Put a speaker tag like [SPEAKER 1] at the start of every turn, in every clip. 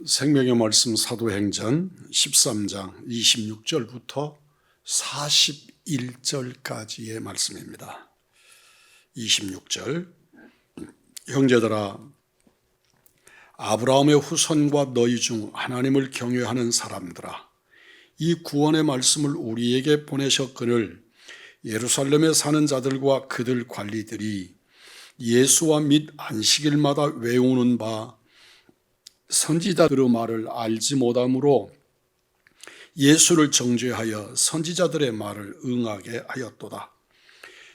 [SPEAKER 1] 생명의 말씀 사도행전 13장 26절부터 41절까지의 말씀입니다. 26절 형제들아, 아브라함의 후손과 너희 중 하나님을 경외하는 사람들아, 이 구원의 말씀을 우리에게 보내셨거늘 예루살렘에 사는 자들과 그들 관리들이 예수와 및 안식일마다 외우는 바 선지자들의 말을 알지 못함으로 예수를 정죄하여 선지자들의 말을 응하게 하였도다.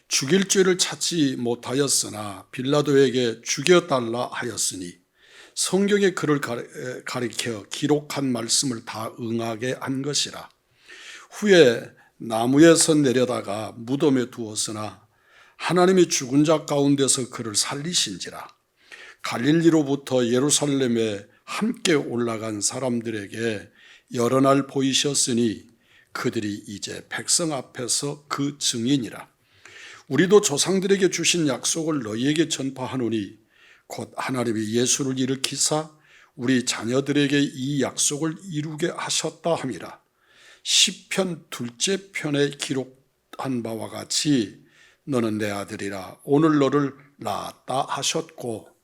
[SPEAKER 1] 죽일 죄를 찾지 못하였으나 빌라도에게 죽여달라 하였으니 성경에 그를 가리켜 기록한 말씀을 다 응하게 한 것이라. 후에 나무에서 내려다가 무덤에 두었으나 하나님이 죽은 자 가운데서 그를 살리신지라. 갈릴리로부터 예루살렘에 함께 올라간 사람들에게 여러 날 보이셨으니 그들이 이제 백성 앞에서 그 증인이라. 우리도 조상들에게 주신 약속을 너희에게 전파하노니 곧 하나님이 예수를 일으키사 우리 자녀들에게 이 약속을 이루게 하셨다 함이라. 시편 둘째 편에 기록한 바와 같이 너는 내 아들이라 오늘 너를 낳았다 하셨고,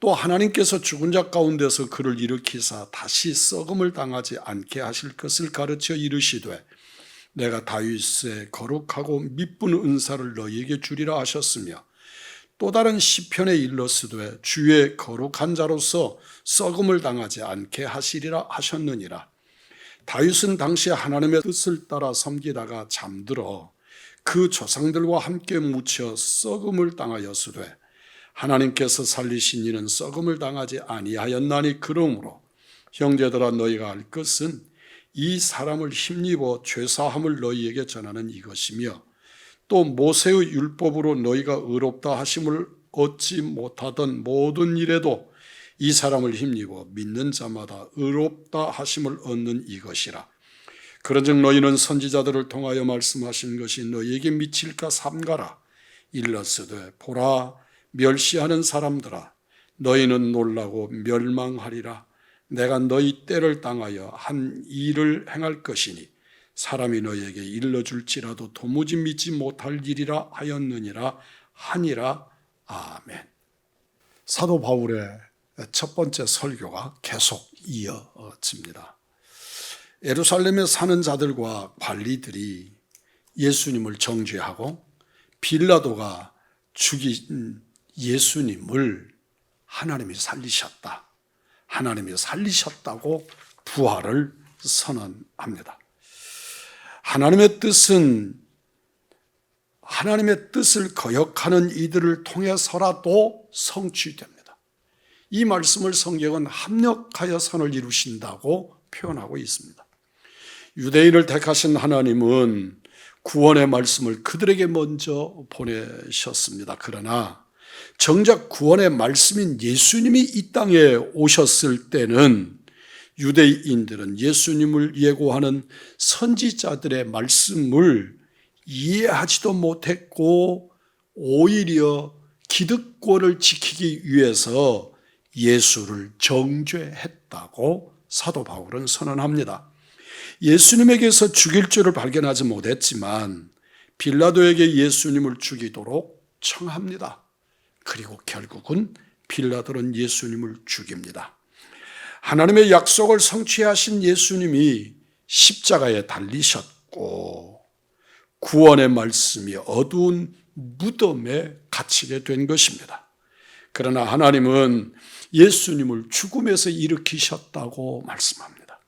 [SPEAKER 1] 또 하나님께서 죽은 자 가운데서 그를 일으키사 다시 썩음을 당하지 않게 하실 것을 가르쳐 이르시되 내가 다윗의 거룩하고 미쁜 은사를 너희에게 주리라 하셨으며, 또 다른 시편에 일렀으되 주의 거룩한 자로서 썩음을 당하지 않게 하시리라 하셨느니라. 다윗은 당시 하나님의 뜻을 따라 섬기다가 잠들어 그 조상들과 함께 묻혀 썩음을 당하였으되 하나님께서 살리신 이는 썩음을 당하지 아니하였나니, 그러므로 형제들아 너희가 알 것은 이 사람을 힘입어 죄사함을 너희에게 전하는 이것이며, 또 모세의 율법으로 너희가 의롭다 하심을 얻지 못하던 모든 일에도 이 사람을 힘입어 믿는 자마다 의롭다 하심을 얻는 이것이라. 그런즉 너희는 선지자들을 통하여 말씀하신 것이 너희에게 미칠까 삼가라. 일렀으되 보라, 멸시하는 사람들아, 너희는 놀라고 멸망하리라. 내가 너희 때를 당하여 한 일을 행할 것이니 사람이 너희에게 일러줄지라도 도무지 믿지 못할 일이라 하였느니라 하니라. 아멘. 사도 바울의 첫 번째 설교가 계속 이어집니다. 예루살렘에 사는 자들과 관리들이 예수님을 정죄하고 빌라도가 죽인 예수님을 하나님이 살리셨다. 하나님이 살리셨다고 부활을 선언합니다. 하나님의 뜻을 거역하는 이들을 통해서라도 성취됩니다. 이 말씀을 성경은 합력하여 선을 이루신다고 표현하고 있습니다. 유대인을 택하신 하나님은 구원의 말씀을 그들에게 먼저 보내셨습니다. 그러나 정작 구원의 말씀인 예수님이 이 땅에 오셨을 때는 유대인들은 예수님을 예고하는 선지자들의 말씀을 이해하지도 못했고, 오히려 기득권을 지키기 위해서 예수를 정죄했다고 사도 바울은 선언합니다. 예수님에게서 죽일 죄를 발견하지 못했지만 빌라도에게 예수님을 죽이도록 청합니다. 그리고 결국은 빌라도는 예수님을 죽입니다. 하나님의 약속을 성취하신 예수님이 십자가에 달리셨고 구원의 말씀이 어두운 무덤에 갇히게 된 것입니다. 그러나 하나님은 예수님을 죽음에서 일으키셨다고 말씀합니다.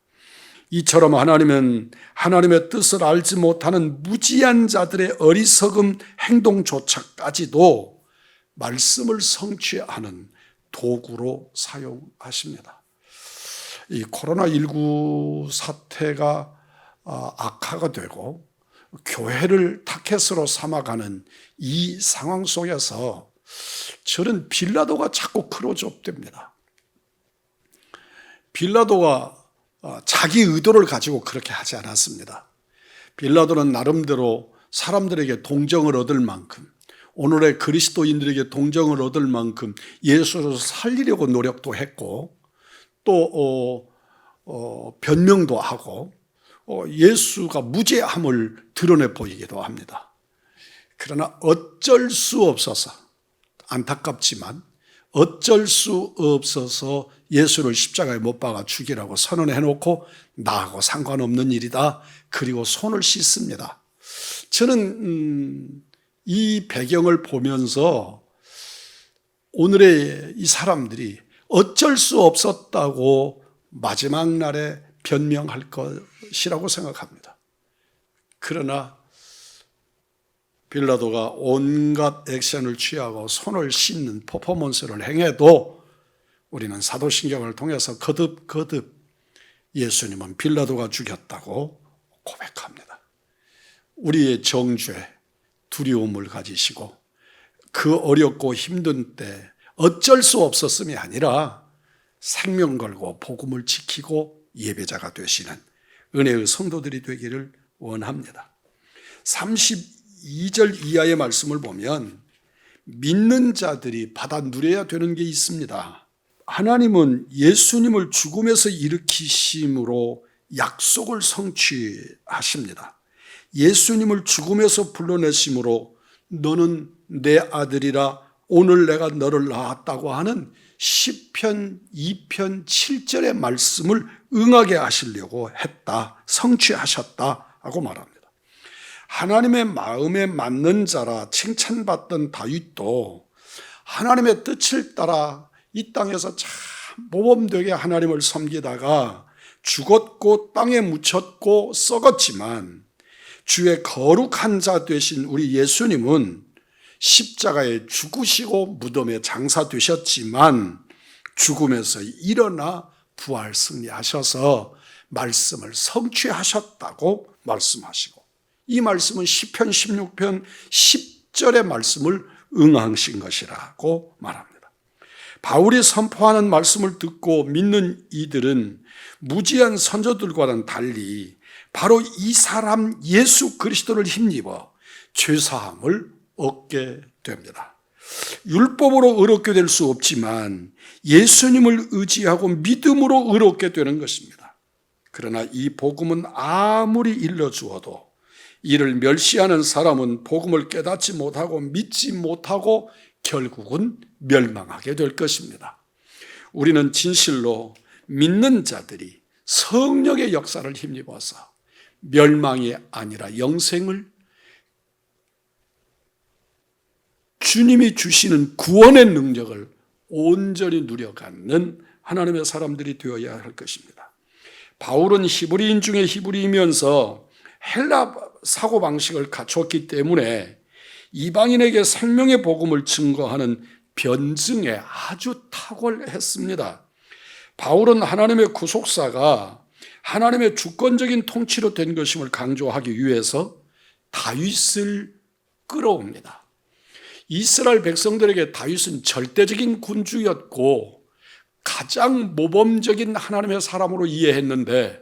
[SPEAKER 1] 이처럼 하나님은 하나님의 뜻을 알지 못하는 무지한 자들의 어리석음 행동조차까지도 말씀을 성취하는 도구로 사용하십니다. 이 코로나19 사태가 악화가 되고 교회를 타켓으로 삼아가는 이 상황 속에서 저는 빌라도가 자꾸 크로즈업됩니다. 빌라도가 자기 의도를 가지고 그렇게 하지 않았습니다. 빌라도는 나름대로 사람들에게 동정을 얻을 만큼, 오늘의 그리스도인들에게 동정을 얻을 만큼 예수를 살리려고 노력도 했고, 또 변명도 하고 예수가 무죄함을 드러내 보이기도 합니다. 그러나 어쩔 수 없어서, 안타깝지만 어쩔 수 없어서 예수를 십자가에 못 박아 죽이라고 선언해놓고 나하고 상관없는 일이다. 그리고 손을 씻습니다. 저는 이 배경을 보면서 오늘의 이 사람들이 어쩔 수 없었다고 마지막 날에 변명할 것이라고 생각합니다. 그러나 빌라도가 온갖 액션을 취하고 손을 씻는 퍼포먼스를 행해도 우리는 사도신경을 통해서 거듭 예수님은 빌라도가 죽였다고 고백합니다. 우리의 정죄, 두려움을 가지시고 그 어렵고 힘든 때 어쩔 수 없었음이 아니라 생명 걸고 복음을 지키고 예배자가 되시는 은혜의 성도들이 되기를 원합니다. 32절 이하의 말씀을 보면 믿는 자들이 받아 누려야 되는 게 있습니다. 하나님은 예수님을 죽음에서 일으키심으로 약속을 성취하십니다. 예수님을 죽음에서 불러내심으로 너는 내 아들이라 오늘 내가 너를 낳았다고 하는 시편 2편 7절의 말씀을 응하게 하시려고 했다, 성취하셨다 하고 말합니다. 하나님의 마음에 맞는 자라 칭찬받던 다윗도 하나님의 뜻을 따라 이 땅에서 참 모범되게 하나님을 섬기다가 죽었고 땅에 묻혔고 썩었지만 주의 거룩한 자 되신 우리 예수님은 십자가에 죽으시고 무덤에 장사되셨지만 죽음에서 일어나 부활 승리하셔서 말씀을 성취하셨다고 말씀하시고, 이 말씀은 시편 16편 10절의 말씀을 응하신 것이라고 말합니다. 바울이 선포하는 말씀을 듣고 믿는 이들은 무지한 선조들과는 달리 바로 이 사람 예수 그리스도를 힘입어 죄사함을 얻게 됩니다. 율법으로 의롭게 될 수 없지만 예수님을 의지하고 믿음으로 의롭게 되는 것입니다. 그러나 이 복음은 아무리 일러주어도 이를 멸시하는 사람은 복음을 깨닫지 못하고 믿지 못하고 결국은 멸망하게 될 것입니다. 우리는 진실로 믿는 자들이 성령의 역사를 힘입어서 멸망이 아니라 영생을, 주님이 주시는 구원의 능력을 온전히 누려갖는 하나님의 사람들이 되어야 할 것입니다. 바울은 히브리인 중에 히브리이면서 헬라 사고방식을 갖췄기 때문에 이방인에게 생명의 복음을 증거하는 변증에 아주 탁월했습니다. 바울은 하나님의 구속사가 하나님의 주권적인 통치로 된 것임을 강조하기 위해서 다윗을 끌어옵니다. 이스라엘 백성들에게 다윗은 절대적인 군주였고 가장 모범적인 하나님의 사람으로 이해했는데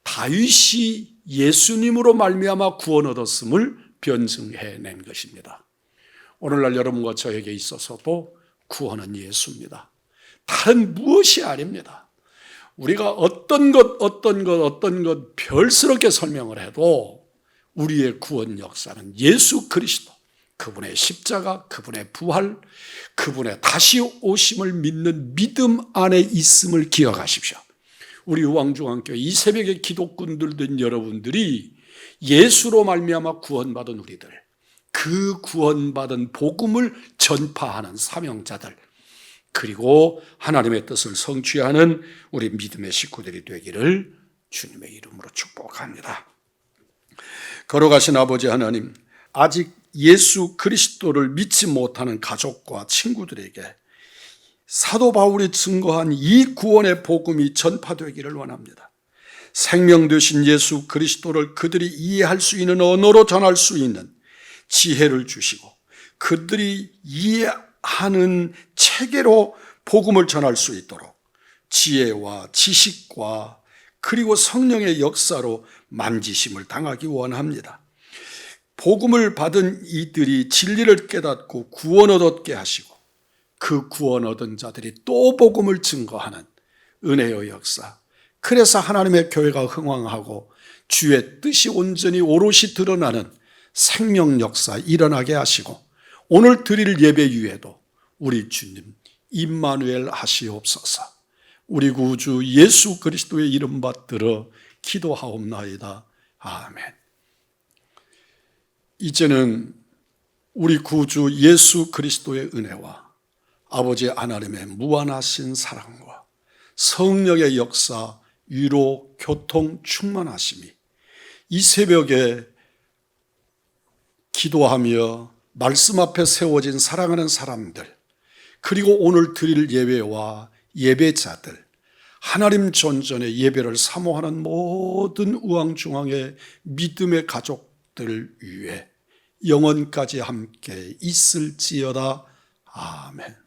[SPEAKER 1] 다윗이 예수님으로 말미암아 구원 얻었음을 변증해낸 것입니다. 오늘날 여러분과 저에게 있어서도 구원은 예수입니다. 다른 무엇이 아닙니다. 우리가 어떤 것 별스럽게 설명을 해도 우리의 구원 역사는 예수 그리스도, 그분의 십자가, 그분의 부활, 그분의 다시 오심을 믿는 믿음 안에 있음을 기억하십시오. 우리 우왕중앙교회 이 새벽에 기독군들 된 여러분들이 예수로 말미암아 구원받은 우리들, 그 구원받은 복음을 전파하는 사명자들, 그리고 하나님의 뜻을 성취하는 우리 믿음의 식구들이 되기를 주님의 이름으로 축복합니다. 걸어가신 아버지 하나님, 아직 예수 그리스도를 믿지 못하는 가족과 친구들에게 사도 바울이 증거한 이 구원의 복음이 전파되기를 원합니다. 생명 되신 예수 그리스도를 그들이 이해할 수 있는 언어로 전할 수 있는 지혜를 주시고 그들이 이해하는 체계로 복음을 전할 수 있도록 지혜와 지식과 그리고 성령의 역사로 만지심을 당하기 원합니다. 복음을 받은 이들이 진리를 깨닫고 구원 얻게 하시고 그 구원 얻은 자들이 또 복음을 증거하는 은혜의 역사, 그래서 하나님의 교회가 흥왕하고 주의 뜻이 온전히 오롯이 드러나는 생명 역사 일어나게 하시고 오늘 드릴 예배 위에도 우리 주님 임마누엘 하시옵소서. 우리 구주 예수 그리스도의 이름 받들어 기도하옵나이다. 아멘. 이제는 우리 구주 예수 그리스도의 은혜와 아버지 하나님의 무한하신 사랑과 성령의 역사, 위로, 교통, 충만하심이 이 새벽에 기도하며 말씀 앞에 세워진 사랑하는 사람들, 그리고 오늘 드릴 예배와 예배자들, 하나님 존전의 예배를 사모하는 모든 우왕중왕의 믿음의 가족들 위에 영원까지 함께 있을지어다. 아멘.